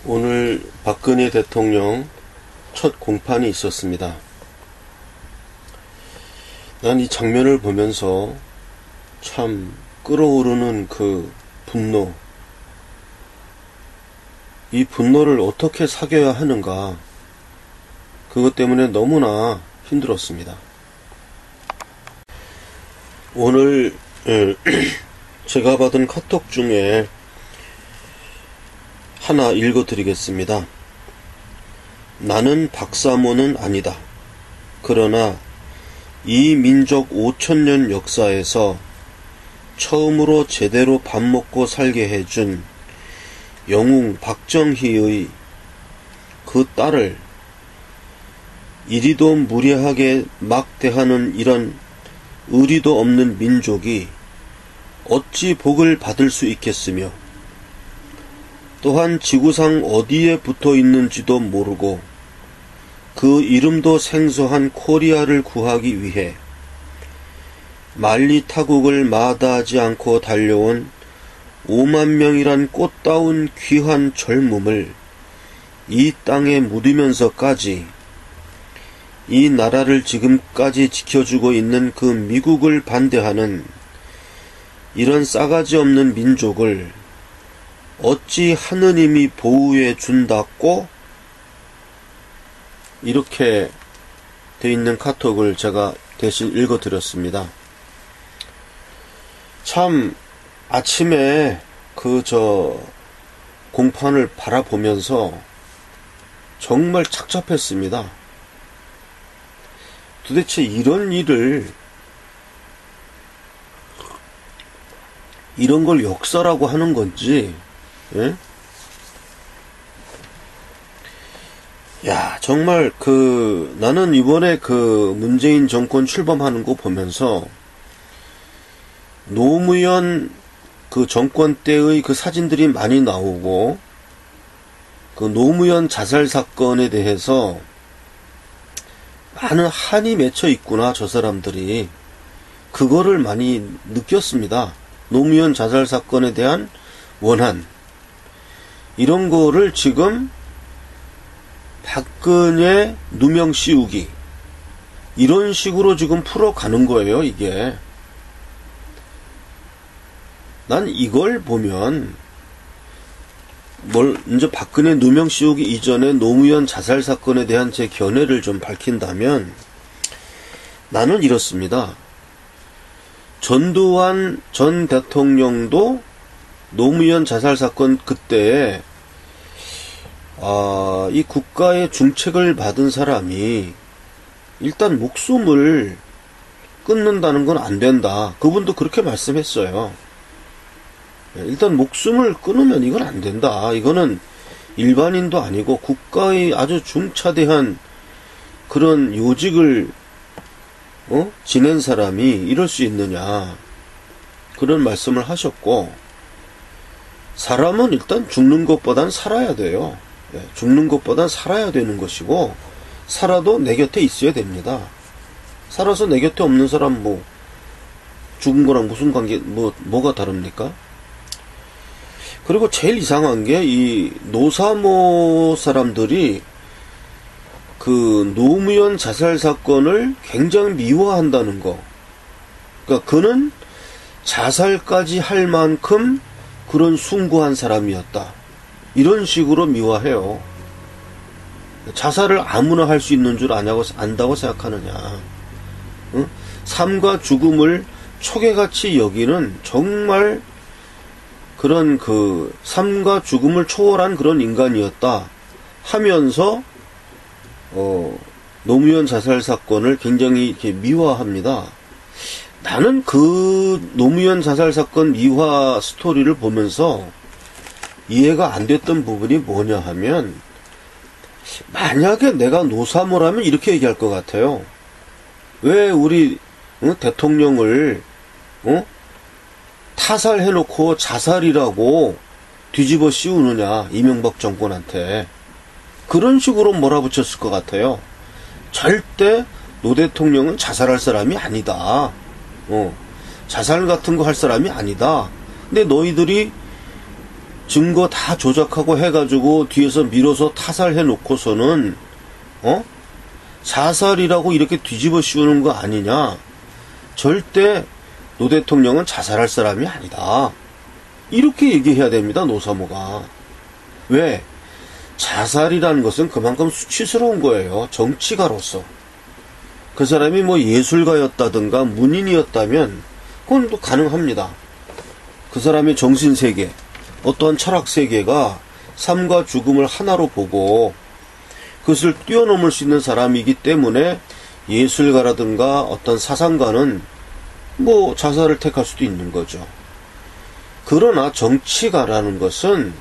오늘 박근혜 대통령 첫 공판이 있었습니다. 난 이 장면을 보면서 참 끓어오르는 그 분노, 이 분노를 어떻게 사겨야 하는가, 그것 때문에 너무나 힘들었습니다. 오늘 제가 받은 카톡 중에 하나 읽어드리겠습니다. 나는 박사모는 아니다. 그러나 이 민족 5000년 역사에서 처음으로 제대로 밥 먹고 살게 해준 영웅 박정희의 그 딸을 이리도 무례하게 막 대하는 이런 의리도 없는 민족이 어찌 복을 받을 수 있겠으며, 또한 지구상 어디에 붙어 있는지도 모르고 그 이름도 생소한 코리아를 구하기 위해 만리 타국을 마다하지 않고 달려온 5만 명이란 꽃다운 귀한 젊음을 이 땅에 묻으면서까지 이 나라를 지금까지 지켜주고 있는 그 미국을 반대하는 이런 싸가지 없는 민족을 어찌 하느님이 보호해 준다고? 이렇게 돼 있는 카톡을 제가 대신 읽어드렸습니다. 참 아침에 공판을 바라보면서 정말 착잡했습니다. 도대체 이런 걸 역사라고 하는 건지, 예? 야, 정말 나는 이번에 문재인 정권 출범하는 거 보면서 노무현 정권 때의 사진들이 많이 나오고, 노무현 자살 사건에 대해서 많은 한이 맺혀 있구나, 저 사람들이. 그거를 많이 느꼈습니다. 노무현 자살 사건에 대한 원한. 이런 거를 지금 박근혜 누명 씌우기, 이런 식으로 지금 풀어가는 거예요, 이게. 난 이걸 보면, 이제 박근혜 누명 씌우기 이전에 노무현 자살 사건에 대한 제 견해를 좀 밝힌다면, 나는 이렇습니다. 전두환 전 대통령도 노무현 자살 사건 그때에 이 국가의 중책을 받은 사람이 일단 목숨을 끊는다는 건 안 된다. 그분도 그렇게 말씀했어요. 일단 목숨을 끊으면 이건 안 된다. 이거는 일반인도 아니고 국가의 아주 중차대한 그런 요직을 지낸 사람이 이럴 수 있느냐, 그런 말씀을 하셨고, 사람은 일단 죽는 것보단 살아야 돼요. 죽는 것보단 살아야 되는 것이고, 살아도 내 곁에 있어야 됩니다. 살아서 내 곁에 없는 사람 죽은 거랑 무슨 관계, 뭐가 다릅니까? 그리고 제일 이상한 게 이 노사모 사람들이 노무현 자살 사건을 굉장히 미워한다는 거. 그러니까 그는 자살까지 할 만큼 그런 숭고한 사람이었다, 이런 식으로 미화해요. 자살을 아무나 할 수 있는 줄 안다고 생각하느냐. 응? 삶과 죽음을 초계같이 여기는 정말 그런 삶과 죽음을 초월한 그런 인간이었다 하면서 노무현 자살 사건을 굉장히 이렇게 미화합니다. 나는 노무현 자살 사건 미화 스토리를 보면서 이해가 안 됐던 부분이 뭐냐 하면, 만약에 내가 노사모라면 이렇게 얘기할 것 같아요. 왜 우리 대통령을 타살해놓고 자살이라고 뒤집어 씌우느냐, 이명박 정권한테. 그런 식으로 몰아붙였을 것 같아요. 절대 노 대통령은 자살할 사람이 아니다. 자살 같은 거 할 사람이 아니다. 근데 너희들이 증거 다 조작하고 해가지고 뒤에서 밀어서 타살해 놓고서는 자살이라고 이렇게 뒤집어 씌우는 거 아니냐. 절대 노 대통령은 자살할 사람이 아니다. 이렇게 얘기해야 됩니다, 노사모가. 왜? 자살이라는 것은 그만큼 수치스러운 거예요. 정치가로서. 그 사람이 뭐 예술가였다든가 문인이었다면 그건 또 가능합니다. 그 사람의 정신세계, 어떠한 철학세계가 삶과 죽음을 하나로 보고 그것을 뛰어넘을 수 있는 사람이기 때문에 예술가라든가 어떤 사상가는 뭐 자살을 택할 수도 있는 거죠. 그러나 정치가라는 것은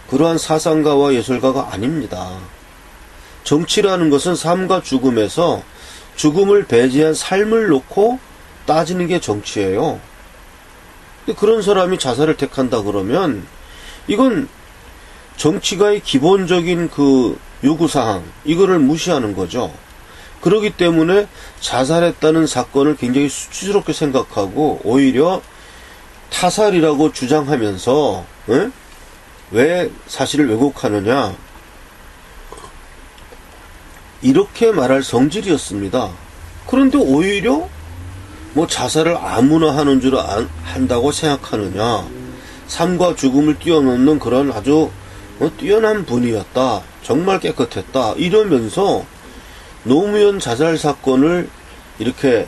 그러한 사상가와 예술가가 아닙니다. 정치라는 것은 삶과 죽음에서 죽음을 배제한 삶을 놓고 따지는 게 정치예요. 근데 그런 사람이 자살을 택한다 그러면 이건 정치가의 기본적인 그 요구사항, 이거를 무시하는 거죠. 그렇기 때문에 자살했다는 사건을 굉장히 수치스럽게 생각하고 오히려 타살이라고 주장하면서 왜 사실을 왜곡하느냐, 이렇게 말할 성질이었습니다. 그런데 오히려 뭐 자살을 아무나 하는 줄 한다고 생각하느냐, 삶과 죽음을 뛰어넘는 그런 아주 뛰어난 분이었다, 정말 깨끗했다, 이러면서 노무현 자살 사건을 이렇게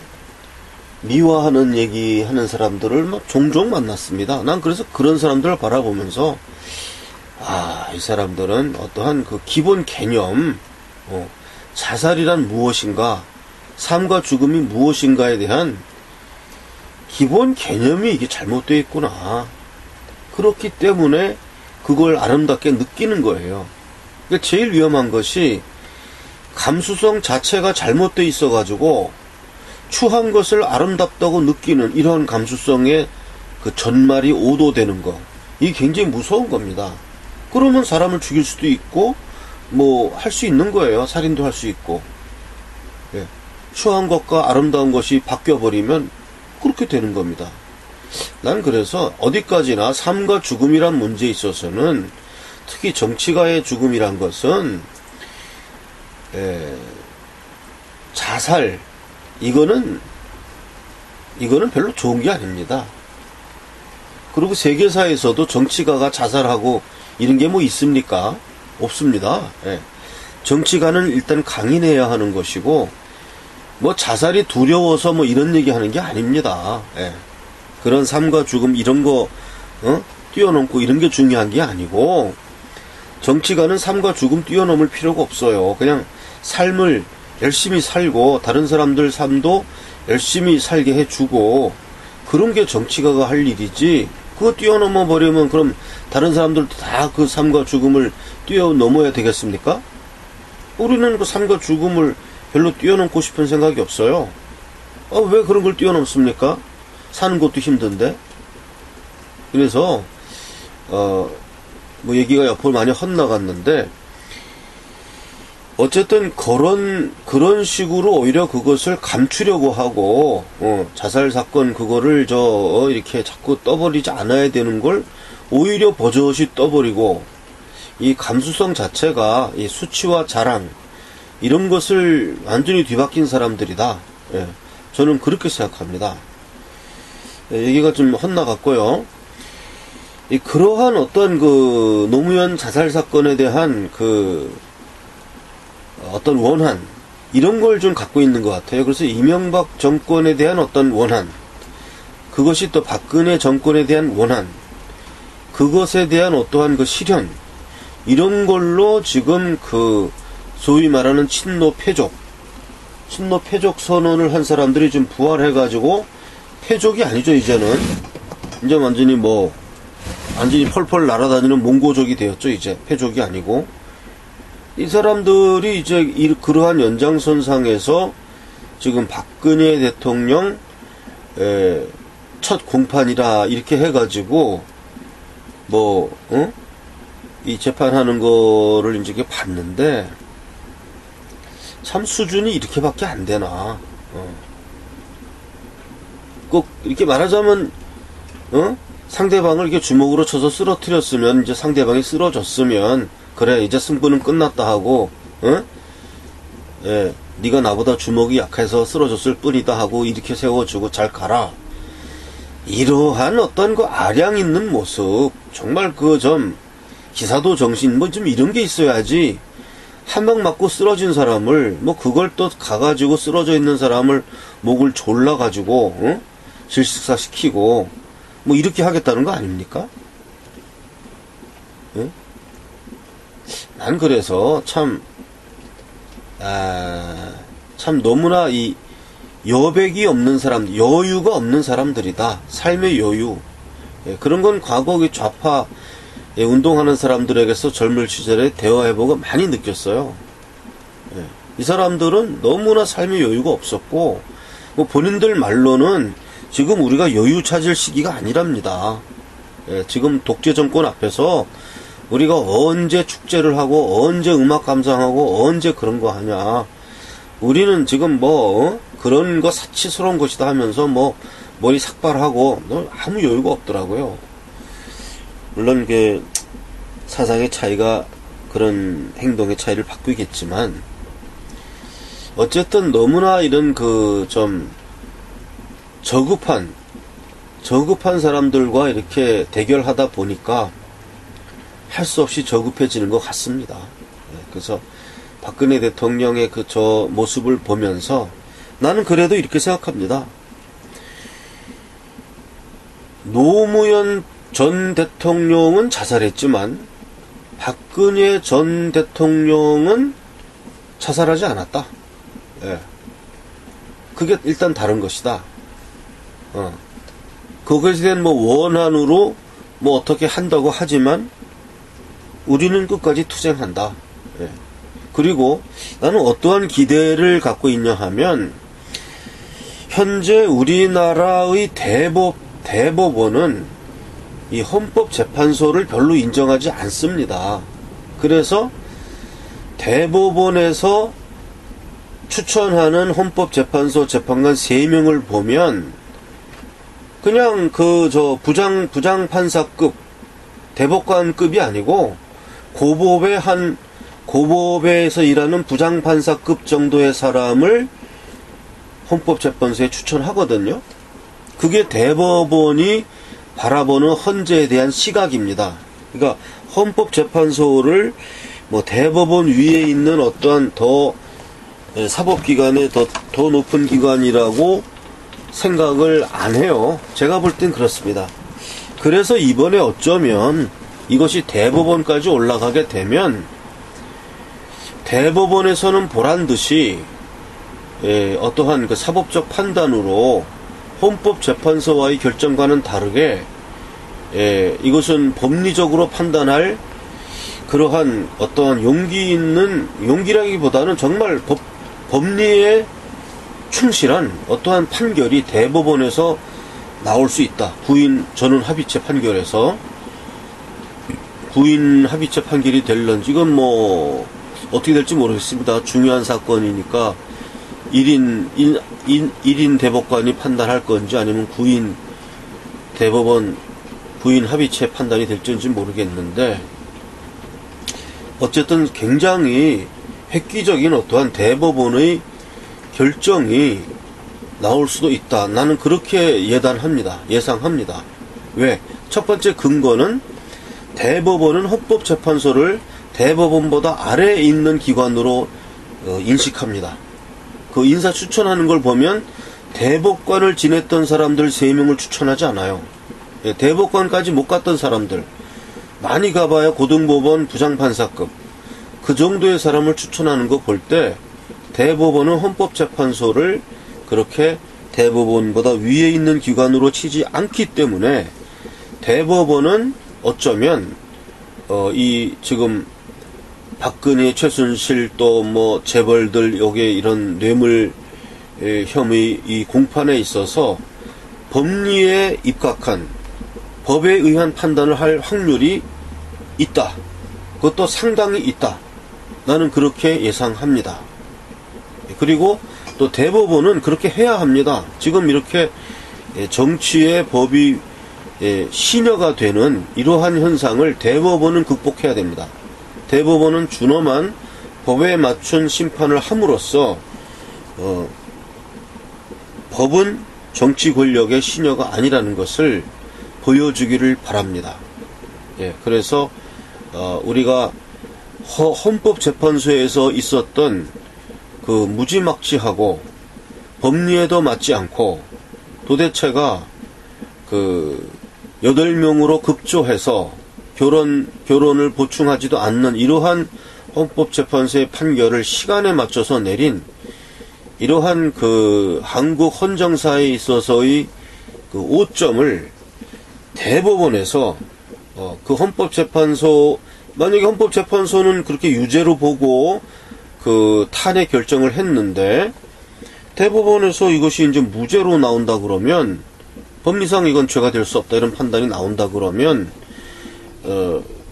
미화하는 얘기하는 사람들을 종종 만났습니다. 난 그래서 그런 사람들을 바라보면서 이 사람들은 어떠한 그 기본 개념, 자살이란 무엇인가, 삶과 죽음이 무엇인가에 대한 기본 개념이 이게 잘못되어 있구나. 그렇기 때문에 그걸 아름답게 느끼는 거예요. 그러니까 제일 위험한 것이 감수성 자체가 잘못되어 있어가지고 추한 것을 아름답다고 느끼는 이런 감수성의 그 전말이 오도되는 거, 이게 굉장히 무서운 겁니다. 그러면 사람을 죽일 수도 있고 뭐 할 수 있는 거예요. 살인도 할 수 있고. 예. 추한 것과 아름다운 것이 바뀌어버리면 그렇게 되는 겁니다. 난 그래서 어디까지나 삶과 죽음이란 문제에 있어서는, 특히 정치가의 죽음이란 것은 자살, 이거는 별로 좋은 게 아닙니다. 그리고 세계사에서도 정치가가 자살하고 이런 게 뭐 있습니까? 없습니다. 정치가는 일단 강인해야 하는 것이고, 뭐 자살이 두려워서 뭐 이런 얘기 하는 게 아닙니다. 그런 삶과 죽음 이런 거 뛰어넘고 이런 게 중요한 게 아니고, 정치가는 삶과 죽음 뛰어넘을 필요가 없어요. 그냥 삶을 열심히 살고 다른 사람들 삶도 열심히 살게 해주고, 그런 게 정치가가 할 일이지, 그거 뛰어넘어 버리면 그럼 다른 사람들도 다 그 삶과 죽음을 뛰어넘어야 되겠습니까? 우리는 그 삶과 죽음을 별로 뛰어넘고 싶은 생각이 없어요. 왜 그런 걸 뛰어넘습니까? 사는 것도 힘든데. 그래서 뭐 얘기가 옆으로 많이 헛나갔는데, 어쨌든 그런 식으로 오히려 그것을 감추려고 하고, 자살 사건 그거를 이렇게 자꾸 떠버리지 않아야 되는 걸 오히려 버젓이 떠버리고, 이 감수성 자체가 이 수치와 자랑 이런 것을 완전히 뒤바뀐 사람들이다. 저는 그렇게 생각합니다. 얘기가 좀 헛나갔고요. 그러한 어떤 그 노무현 자살 사건에 대한 그 어떤 원한, 이런 걸 좀 갖고 있는 것 같아요. 그래서 이명박 정권에 대한 어떤 원한, 그것이 또 박근혜 정권에 대한 원한, 그것에 대한 어떠한 그 실현, 이런 걸로 지금 그 소위 말하는 친노 패족 선언을 한 사람들이 좀 부활해가지고, 패족이 아니죠, 이제는. 이제 완전히 완전히 펄펄 날아다니는 몽고족이 되었죠, 이제. 패족이 아니고. 이 사람들이 이제 그러한 연장선상에서 지금 박근혜 대통령 첫 공판이라 이렇게 해가지고 이 재판하는 거를 이제 봤는데, 참 수준이 이렇게밖에 안 되나. 꼭 이렇게 말하자면 상대방을 이렇게 주먹으로 쳐서 쓰러뜨렸으면, 이제 상대방이 쓰러졌으면, 그래, 이제 승부는 끝났다 하고, 응? 예, 네가 나보다 주먹이 약해서 쓰러졌을 뿐이다 하고 이렇게 세워주고 잘 가라. 이러한 어떤 그 아량 있는 모습, 정말 그 좀 기사도 정신 뭐 좀 이런 게 있어야지. 한 방 맞고 쓰러진 사람을 뭐 그걸 또 가가지고 쓰러져 있는 사람을 목을 졸라가지고 응? 질식사 시키고 뭐 이렇게 하겠다는 거 아닙니까? 응? 난 그래서 참 너무나 이 여백이 없는 사람, 여유가 없는 사람들이다. 삶의 여유. 예, 그런 건 과거 좌파 운동하는 사람들에게서 젊을 시절에 대화해보고 많이 느꼈어요. 예, 이 사람들은 너무나 삶의 여유가 없었고, 뭐 본인들 말로는 지금 우리가 여유 찾을 시기가 아니랍니다. 예, 지금 독재 정권 앞에서 우리가 언제 축제를 하고, 언제 음악 감상하고, 언제 그런 거 하냐. 우리는 지금 그런 거 사치스러운 것이다 하면서 머리 삭발하고, 아무 여유가 없더라고요. 물론 사상의 차이가 그런 행동의 차이를 바꾸겠지만, 어쨌든 너무나 이런 좀 저급한 사람들과 이렇게 대결하다 보니까 할 수 없이 저급해지는 것 같습니다. 그래서 박근혜 대통령의 저 모습을 보면서 나는 그래도 이렇게 생각합니다. 노무현 전 대통령은 자살했지만 박근혜 전 대통령은 자살하지 않았다. 예. 그게 일단 다른 것이다. 그것에 대한 원한으로 어떻게 한다고 하지만 우리는 끝까지 투쟁한다. 예. 그리고 나는 어떠한 기대를 갖고 있냐 하면, 현재 우리나라의 대법원은 이 헌법재판소를 별로 인정하지 않습니다. 그래서 대법원에서 추천하는 헌법재판소 재판관 3명을 보면 그냥 부장판사급 대법관급이 아니고 고법에서 일하는 부장판사급 정도의 사람을 헌법재판소에 추천하거든요. 그게 대법원이 바라보는 헌재에 대한 시각입니다. 그러니까 헌법재판소를 대법원 위에 있는 어떠한 사법기관의 더 높은 기관이라고 생각을 안 해요. 제가 볼 땐 그렇습니다. 그래서 이번에 어쩌면 이것이 대법원까지 올라가게 되면 대법원에서는 보란듯이 어떠한 사법적 판단으로 헌법재판소와의 결정과는 다르게 이것은 법리적으로 판단할 그러한 어떠한 용기라기보다는 정말 법리에 충실한 어떠한 판결이 대법원에서 나올 수 있다. 전원 합의체 판결에서 부인 합의체 판결이 될런지 이건 어떻게 될지 모르겠습니다. 중요한 사건이니까 1인 대법관이 판단할 건지 아니면 대법원 부인 합의체 판단이 될지는 모르겠는데, 어쨌든 굉장히 획기적인 어떠한 대법원의 결정이 나올 수도 있다. 나는 그렇게 예상합니다. 왜? 첫 번째 근거는 대법원은 헌법재판소를 대법원보다 아래에 있는 기관으로 인식합니다. 그 인사 추천하는 걸 보면 대법관을 지냈던 사람들 3명을 추천하지 않아요. 대법관까지 못 갔던 사람들, 많이 가봐야 고등법원 부장판사급, 그 정도의 사람을 추천하는 거 볼 때 대법원은 헌법재판소를 그렇게 대법원보다 위에 있는 기관으로 치지 않기 때문에 대법원은 어쩌면 지금 박근혜, 최순실 또 재벌들 여기에 이런 뇌물 혐의 이 공판에 있어서 법리에 입각한 법에 의한 판단을 할 확률이 있다. 그것도 상당히 있다. 나는 그렇게 예상합니다. 그리고 또 대법원은 그렇게 해야 합니다. 지금 이렇게 정치의 법이 시녀가 되는 이러한 현상을 대법원은 극복해야 됩니다. 대법원은 준엄한 법에 맞춘 심판을 함으로써 법은 정치 권력의 시녀가 아니라는 것을 보여주기를 바랍니다. 그래서 우리가 헌법재판소에서 있었던 그 무지막지하고 법리에도 맞지 않고 도대체가 그 8명으로 급조해서 결혼을 보충하지도 않는 이러한 헌법재판소의 판결을 시간에 맞춰서 내린 이러한 그 한국 헌정사에 있어서의 그 오점을 대법원에서 그 헌법재판소, 만약에 헌법재판소는 그렇게 유죄로 보고 그 탄핵 결정을 했는데 대법원에서 이것이 이제 무죄로 나온다 그러면 법리상 이건 죄가 될 수 없다 이런 판단이 나온다 그러면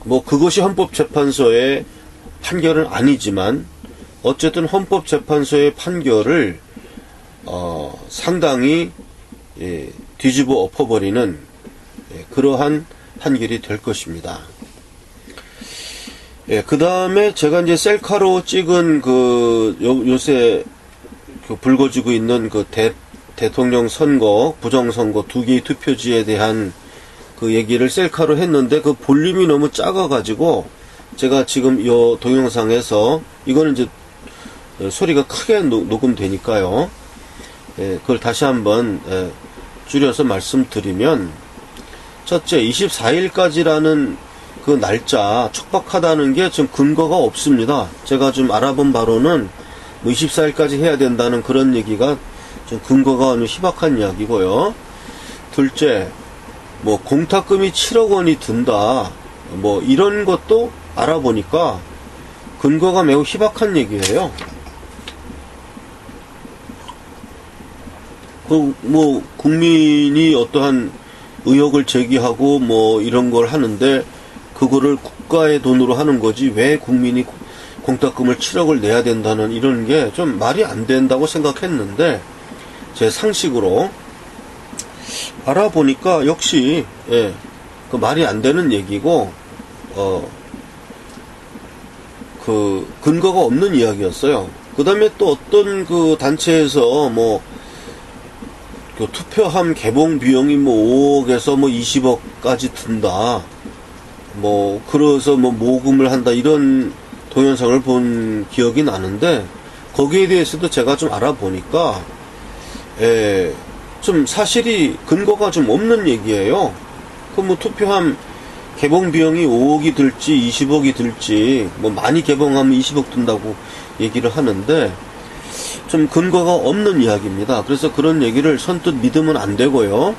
뭐 그것이 헌법재판소의 판결은 아니지만 어쨌든 헌법재판소의 판결을 상당히 뒤집어 엎어버리는 그러한 판결이 될 것입니다. 그 다음에 제가 이제 셀카로 찍은 그 요새 그 불거지고 있는 그 대통령 선거, 부정선거 2개의 투표지에 대한 그 얘기를 셀카로 했는데 그 볼륨이 너무 작아가지고 제가 지금 이 동영상에서 이거는 이제 소리가 크게 녹음되니까요. 그걸 다시 한번 줄여서 말씀드리면 첫째 24일까지라는 그 날짜 촉박하다는 게 좀 근거가 없습니다. 제가 좀 알아본 바로는 뭐 24일까지 해야 된다는 그런 얘기가 좀 근거가 아주 희박한 이야기고요. 둘째, 뭐 공탁금이 7억 원이 든다. 뭐 이런 것도 알아보니까 근거가 매우 희박한 얘기예요. 뭐 국민이 어떠한 의혹을 제기하고 뭐 이런 걸 하는데 그거를 국가의 돈으로 하는 거지 왜 국민이 공탁금을 7억을 내야 된다는 이런 게 좀 말이 안 된다고 생각했는데 제 상식으로 알아보니까 역시 그 말이 안 되는 얘기고 그 근거가 없는 이야기였어요. 그 다음에 또 어떤 그 단체에서 뭐 그 투표함 개봉 비용이 뭐 5억에서 뭐 20억까지 든다. 뭐 그래서 뭐 모금을 한다 이런 동영상을 본 기억이 나는데 거기에 대해서도 제가 좀 알아보니까 좀 사실이 근거가 좀 없는 얘기예요. 그 뭐 투표함 개봉 비용이 5억이 들지 20억이 들지 뭐 많이 개봉하면 20억 든다고 얘기를 하는데 좀 근거가 없는 이야기입니다. 그래서 그런 얘기를 선뜻 믿으면 안 되고요.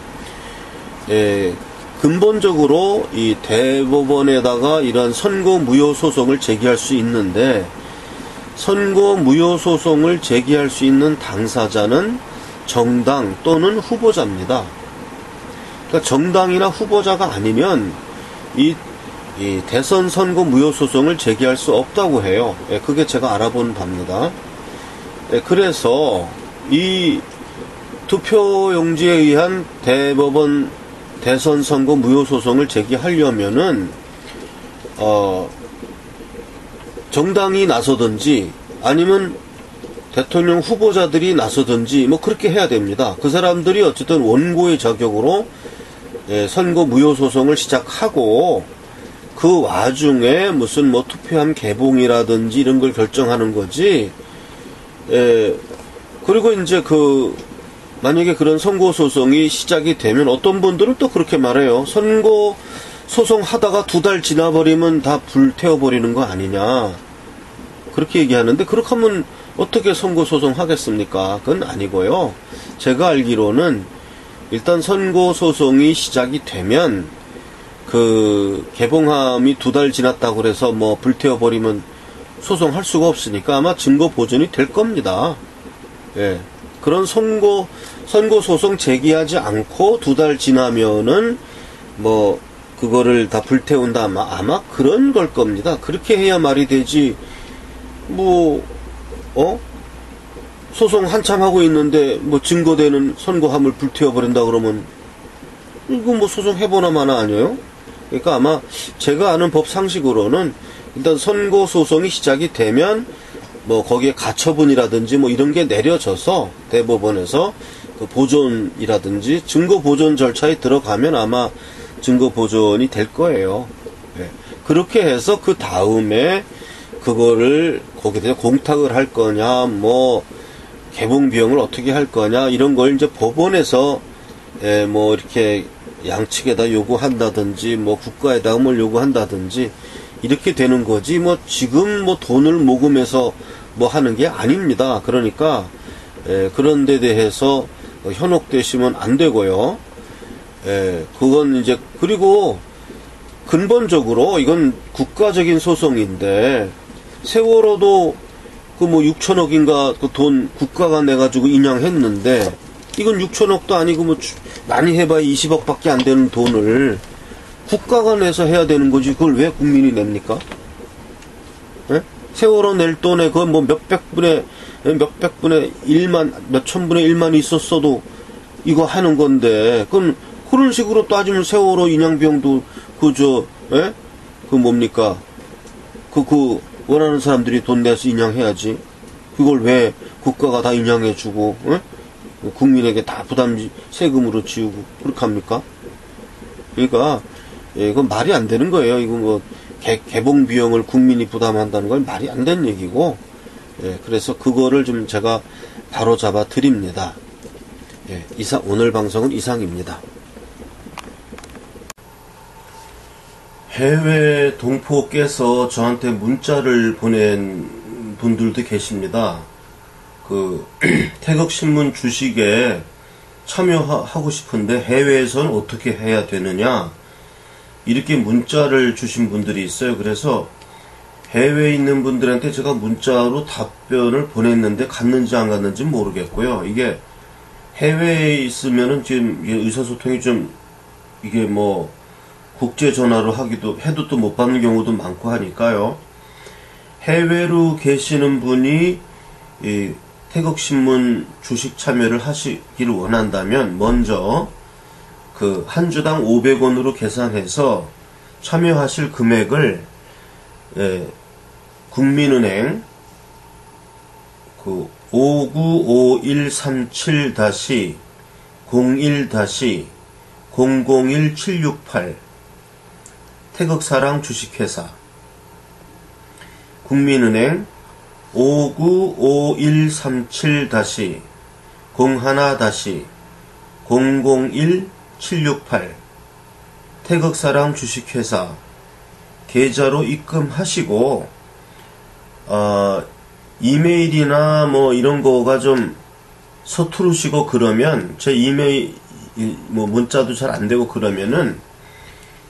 근본적으로 이 대법원에다가 이런 선고 무효 소송을 제기할 수 있는데 선고 무효 소송을 제기할 수 있는 당사자는 정당 또는 후보자입니다. 그러니까 정당이나 후보자가 아니면 이 대선 선거 무효 소송을 제기할 수 없다고 해요. 그게 제가 알아본 바입니다. 그래서 이 투표용지에 의한 대법원 대선 선거 무효 소송을 제기하려면은 정당이 나서든지 아니면 대통령 후보자들이 나서든지 뭐 그렇게 해야 됩니다. 그 사람들이 어쨌든 원고의 자격으로 선거 무효 소송을 시작하고 그 와중에 무슨 뭐 투표함 개봉이라든지 이런 걸 결정하는 거지. 그리고 이제 만약에 그런 선고 소송이 시작이 되면 어떤 분들은 또 그렇게 말해요. 선고 소송 하다가 2달 지나버리면 다 불태워버리는 거 아니냐. 그렇게 얘기하는데 그렇게 하면 어떻게 선고 소송 하겠습니까? 그건 아니고요. 제가 알기로는 일단 선고 소송이 시작이 되면 그 개봉함이 2달 지났다고 그래서 뭐 불태워버리면 소송할 수가 없으니까 아마 증거 보존이 될 겁니다. 그런 선고 소송 제기하지 않고 2달 지나면은 뭐 그거를 다 불태운다 아마 그런 걸 겁니다. 그렇게 해야 말이 되지. 뭐 소송 한참 하고 있는데 뭐 증거되는 선고함을 불태워버린다 그러면 이거 뭐 소송해보나 마나 아니에요? 그러니까 아마 제가 아는 법 상식으로는 일단 선고 소송이 시작이 되면 뭐 거기에 가처분이라든지 뭐 이런 게 내려져서 대법원에서 그 보존이라든지 증거 보존 절차에 들어가면 아마 증거 보존이 될 거예요. 예. 그렇게 해서 그 다음에 그거를 거기에 공탁을 할 거냐, 뭐 개봉 비용을 어떻게 할 거냐 이런 걸 이제 법원에서 뭐 이렇게 양측에다 요구한다든지 뭐 국가에다 뭘 요구한다든지 이렇게 되는 거지 뭐 지금 뭐 돈을 모금해서 뭐 하는 게 아닙니다. 그러니까 그런 데 대해서 현혹되시면 안 되고요. 그건 이제 그리고 근본적으로 이건 국가적인 소송인데 세월호도 그 뭐 6천억인가 그 돈 국가가 내가지고 인양했는데 이건 6천억도 아니고 뭐 많이 해봐야 20억밖에 안 되는 돈을 국가가 내서 해야 되는 거지 그걸 왜 국민이 냅니까? 예? 세월호 낼 돈에 그건 뭐 몇백 분의 1만 몇천 분의 1만 있었어도 이거 하는 건데 그럼 그런 식으로 따지면 세월호 인양 비용도 그 뭡니까 그 원하는 사람들이 돈 내서 인양해야지. 그걸 왜 국가가 다 인양해주고, 국민에게 다 부담, 세금으로 지우고, 그렇게 합니까? 그러니까, 이건 말이 안 되는 거예요. 이거 뭐, 개봉 비용을 국민이 부담한다는 건 말이 안 되는 얘기고, 그래서 그거를 좀 제가 바로 잡아 드립니다. 오늘 방송은 이상입니다. 해외 동포께서 저한테 문자를 보낸 분들도 계십니다. 그 태극신문 주식에 참여하고 싶은데 해외에서는 어떻게 해야 되느냐 이렇게 문자를 주신 분들이 있어요. 그래서 해외에 있는 분들한테 제가 문자로 답변을 보냈는데 갔는지 안 갔는지 모르겠고요. 이게 해외에 있으면은 지금 의사소통이 좀 이게 뭐 국제 전화로 해도 또 못 받는 경우도 많고 하니까요. 해외로 계시는 분이 이 태극신문 주식 참여를 하시기를 원한다면 먼저 그 한 주당 500원으로 계산해서 참여하실 금액을 국민은행 그 595137-01-001768 태극사랑 주식회사 국민은행 5951-01-001768 태극사랑 주식회사 계좌로 입금하시고 이메일이나 뭐 이런 거가 좀 서투르시고 그러면 제 이메일 뭐 문자도 잘 안 되고 그러면은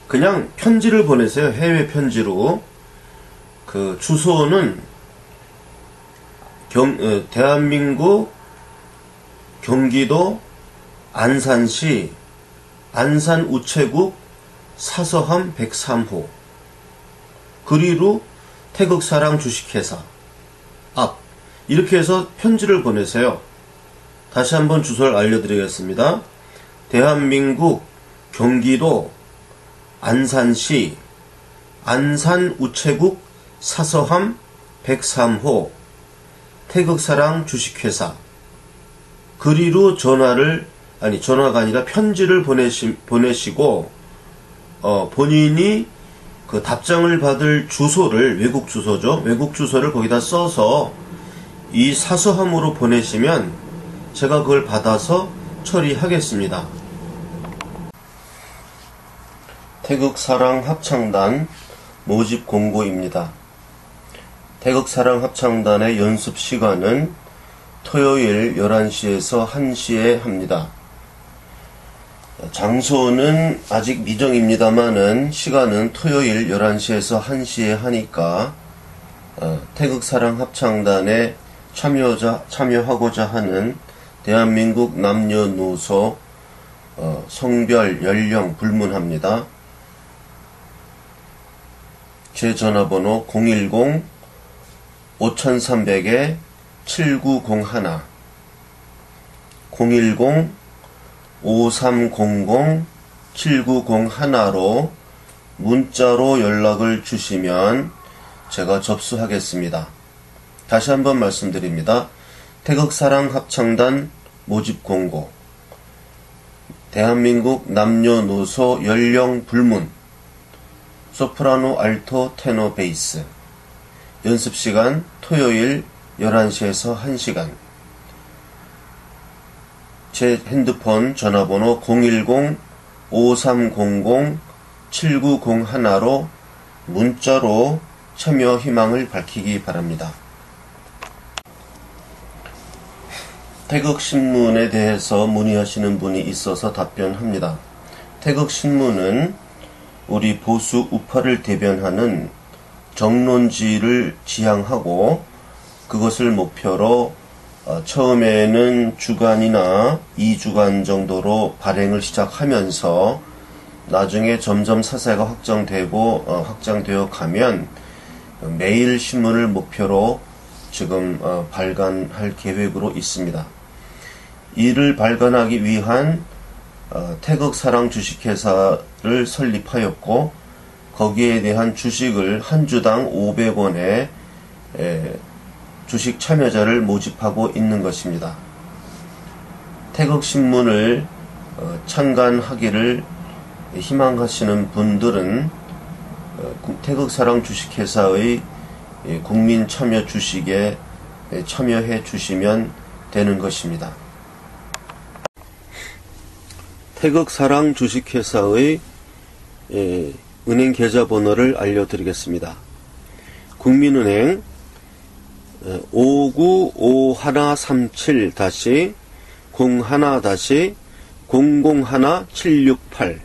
그냥 편지를 보내세요. 해외 편지로. 그 주소는 대한민국 경기도 안산시 안산우체국 사서함 103호 그리로 태극사랑 주식회사 앞 이렇게 해서 편지를 보내세요. 다시 한번 주소를 알려드리겠습니다. 대한민국 경기도 안산시 안산우체국 사서함 103호 태극사랑 주식회사 그리로 전화가 아니라 편지를 보내시고 본인이 그 답장을 받을 주소를 외국 주소죠. 외국 주소를 거기다 써서 이 사서함으로 보내시면 제가 그걸 받아서 처리하겠습니다. 태극사랑 합창단 모집 공고입니다. 태극사랑 합창단의 연습 시간은 토요일 11시에서 1시에 합니다. 장소는 아직 미정입니다만은 시간은 토요일 11시에서 1시에 하니까 태극사랑 합창단에 참여하고자 하는 대한민국 남녀노소 성별 연령 불문합니다. 제 전화번호 010-5300-7901 010-5300-7901 7901로 문자로 연락을 주시면 제가 접수하겠습니다. 다시 한번 말씀드립니다. 태극사랑 합창단 모집 공고, 대한민국 남녀노소 연령 불문, 소프라노, 알토, 테너, 베이스, 연습시간 토요일 11시에서 1시간, 제 핸드폰 전화번호 010-5300-7901로 문자로 참여 희망을 밝히기 바랍니다. 태극신문에 대해서 문의하시는 분이 있어서 답변합니다. 태극신문은 우리 보수 우파를 대변하는 정론지를 지향하고 그것을 목표로 처음에는 주간이나 2주간 정도로 발행을 시작하면서 나중에 점점 사세가 확장되어 가면 매일 신문을 목표로 지금 발간할 계획으로 있습니다. 이를 발간하기 위한 태극사랑 주식회사를 설립하였고 거기에 대한 주식을 한 주당 500원에 주식 참여자를 모집하고 있는 것입니다. 태극신문을 창간하기를 희망하시는 분들은 태극사랑 주식회사의 국민 참여 주식에 참여해 주시면 되는 것입니다. 태극사랑 주식회사의 은행 계좌번호를 알려드리겠습니다. 국민은행 5951-01-01768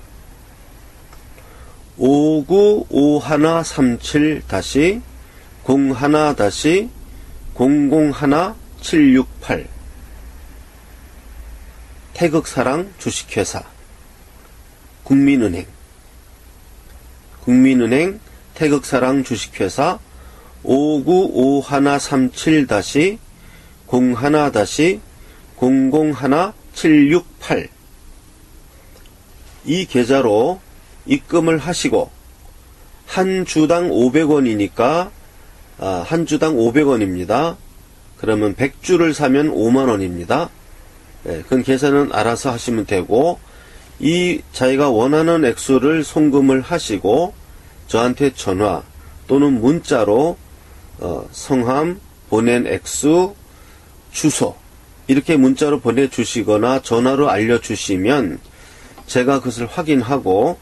5951-01-001-768 태극사랑 주식회사 국민은행 태극사랑 주식회사 5951-01-001-768 이 계좌로 입금을 하시고 한 주당 500원이니까 한 주당 500원입니다. 그러면 100주를 사면 5만원입니다. 그건 계산은 알아서 하시면 되고 이 자기가 원하는 액수를 송금을 하시고 저한테 전화 또는 문자로 성함, 보낸 액수, 주소 이렇게 문자로 보내주시거나 전화로 알려주시면 제가 그것을 확인하고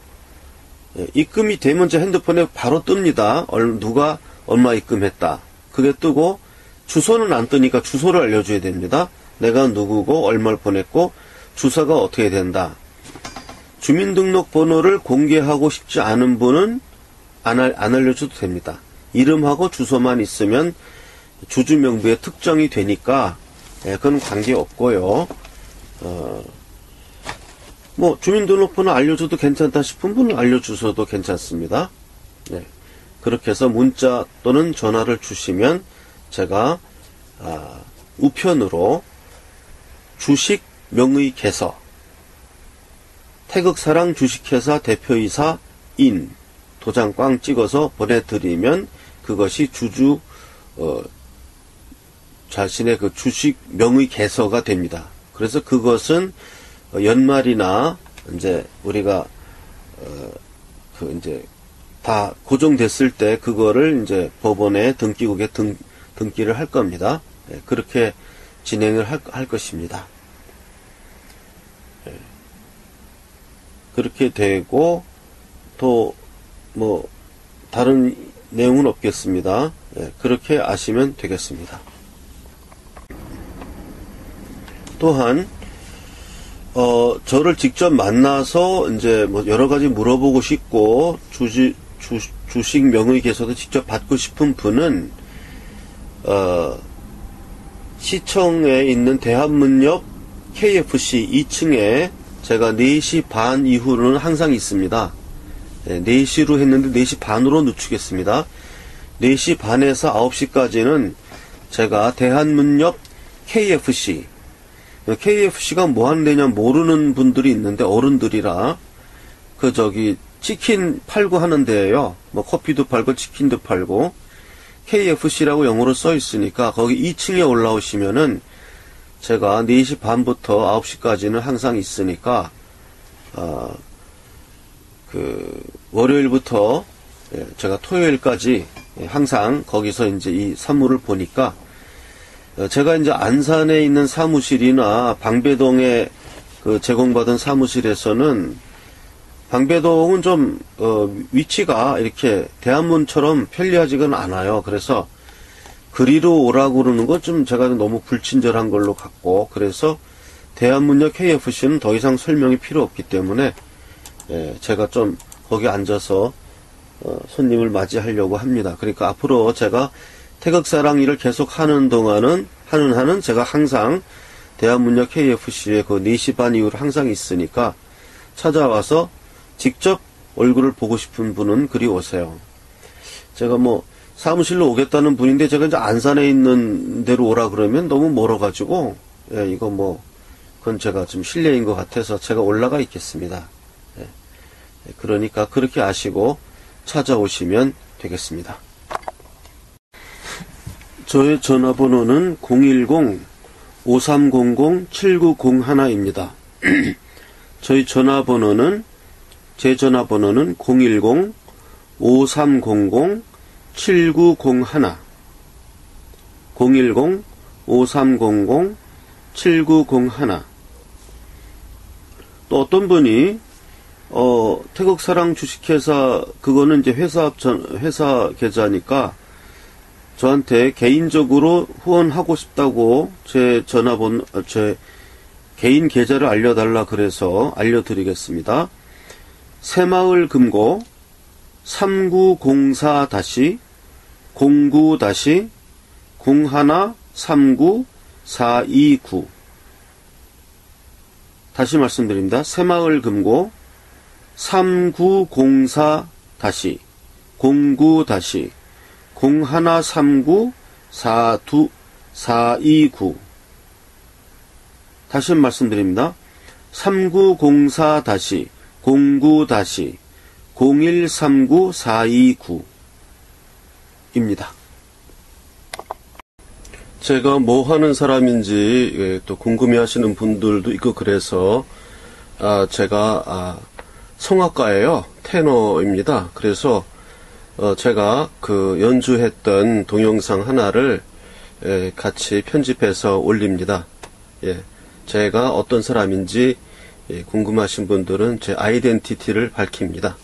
입금이 되면 제 핸드폰에 바로 뜹니다. 누가 얼마 입금했다. 그게 뜨고 주소는 안 뜨니까 주소를 알려줘야 됩니다. 내가 누구고 얼마를 보냈고 주소가 어떻게 된다. 주민등록번호를 공개하고 싶지 않은 분은 안 알려줘도 됩니다. 이름하고 주소만 있으면 주주명부에 특정이 되니까 그건 관계없고요. 주민등록번호 알려줘도 괜찮다 싶은 분은 알려주셔도 괜찮습니다. 네. 그렇게 해서 문자 또는 전화를 주시면 제가 우편으로 주식 명의 개서 태극사랑 주식회사 대표이사 인 도장 꽝 찍어서 보내드리면 그것이 자신의 그 주식 명의 개서가 됩니다. 그래서 그것은 연말이나 이제 우리가 이제 다 고정됐을 때 그거를 이제 법원에 등기국에 등기를 할 겁니다. 그렇게 진행을 할 것입니다. 그렇게 되고 또 다른 내용은 없겠습니다. 그렇게 아시면 되겠습니다. 또한 저를 직접 만나서 이제 여러 가지 물어보고 싶고 주식 명의 개서도 직접 받고 싶은 분은 시청에 있는 대한문역 KFC 2층에 제가 4시 반 이후로는 항상 있습니다. 4시로 했는데 4시 반으로 늦추겠습니다. 4시 반에서 9시까지는 제가 대한문역 KFC가 뭐 하는 데냐 모르는 분들이 있는데 어른들이라 치킨 팔고 하는 데에요. 뭐 커피도 팔고 치킨도 팔고 KFC라고 영어로 써 있으니까 거기 2층에 올라오시면은 제가 4시 반부터 9시까지는 항상 있으니까 월요일부터 제가 토요일까지 항상 거기서 이제 이 사무를 보니까 제가 이제 안산에 있는 사무실이나 방배동에 제공받은 사무실에서는 방배동은 좀 위치가 이렇게 대한문처럼 편리하지가 않아요. 그래서 그리로 오라고 그러는 건 좀 제가 너무 불친절한 걸로 같고, 그래서 대한문역 KFC는 더 이상 설명이 필요 없기 때문에 제가 좀 거기 앉아서 손님을 맞이하려고 합니다. 그러니까 앞으로 제가 태극사랑 일을 계속 하는 동안은 제가 항상 대한문역 KFC에 4시 반 이후로 항상 있으니까 찾아와서 직접 얼굴을 보고 싶은 분은 그리 오세요. 제가 뭐 사무실로 오겠다는 분인데 제가 이제 안산에 있는 데로 오라 그러면 너무 멀어가지고 이거 그건 제가 좀 실례인 것 같아서 제가 올라가 있겠습니다. 그러니까 그렇게 아시고 찾아오시면 되겠습니다. 저의 전화번호는 010-5300-7901입니다. 제 전화번호는 010-5300-7901 010-5300-7901. 또 어떤 분이 태극사랑 주식회사 그거는 이제 회사 계좌니까 저한테 개인적으로 후원하고 싶다고 제 개인 계좌를 알려달라 그래서 알려드리겠습니다. 새마을금고 3904-09-0139-429 다시 말씀드립니다. 새마을금고 3904-09-0139-429 다시 말씀드립니다. 3904-09-0139-429입니다. 제가 뭐 하는 사람인지 또 궁금해하시는 분들도 있고 그래서 제가 성악가예요. 테너입니다. 그래서 제가 연주했던 동영상 하나를 같이 편집해서 올립니다. 제가 어떤 사람인지 궁금하신 분들은 제 아이덴티티를 밝힙니다.